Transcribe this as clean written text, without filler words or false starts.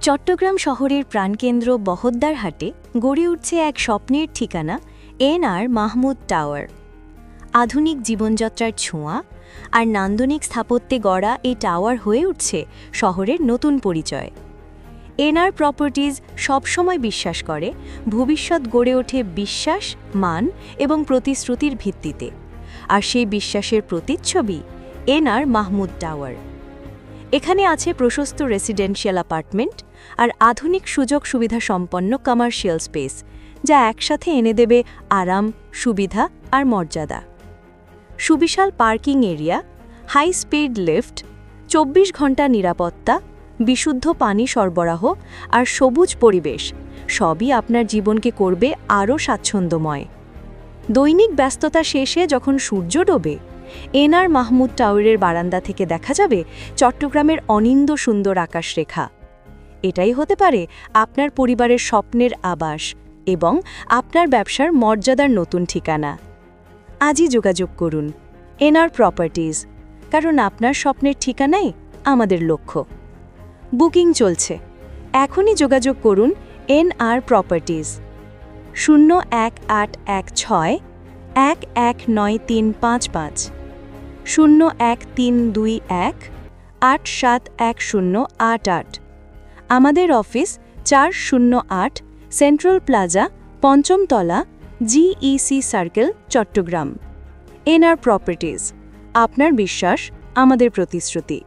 চট্টগ্রাম শহরের প্রাণকেন্দ্র বহদ্দারহাটে গড়ে উঠছে এক স্বপ্নের ঠিকানা এনআর মাহমুদ টাওয়ার। আধুনিক জীবনযাত্রার ছোঁয়া আর নান্দনিক স্থাপত্যে গড়া এই টাওয়ার হয়ে উঠছে শহরের নতুন পরিচয়। এনআর প্রপার্টিজ সবসময় বিশ্বাস করে ভবিষ্যৎ গড়ে ওঠে বিশ্বাস, মান এবং প্রতিশ্রুতির ভিত্তিতে, আর সেই বিশ্বাসের প্রতিচ্ছবি এনআর মাহমুদ টাওয়ার। এখানে আছে প্রশস্ত রেসিডেন্সিয়াল অ্যাপার্টমেন্ট আর আধুনিক সুযোগ সুবিধা সম্পন্ন কমার্শিয়াল স্পেস, যা একসাথে এনে দেবে আরাম, সুবিধা আর মর্যাদা। সুবিশাল parking area, high speed lift, 24 ঘন্টা নিরাপত্তা, বিশুদ্ধ পানি সরবরাহ আর সবুজ পরিবেশ সবই আপনার জীবনকে করবে আরও স্বাচ্ছন্দ্যময়। দৈনিক ব্যস্ততা শেষে যখন সূর্য ডোবে, এনআর মাহমুদ টাওয়ারের বারান্দা থেকে দেখা যাবে চট্টগ্রামের অনিন্দ্য সুন্দর আকাশরেখা। এটাই হতে পারে আপনার পরিবারের স্বপ্নের আবাস এবং আপনার ব্যবসার মর্যাদার নতুন ঠিকানা। আজই যোগাযোগ করুন এনআর প্রপার্টিজ, কারণ আপনার স্বপ্নের ঠিকানাই আমাদের লক্ষ্য। বুকিং চলছে, এখনই যোগাযোগ করুন এনআর প্রপার্টিজ 01816 119355, 01321 871088। আমাদের অফিস 408 সেন্ট্রাল প্লাজা, 5ম তলা, GEC Circle, Chittagong. NR Properties, আপনার বিশ্বাস আমাদের প্রতিশ্রুতি।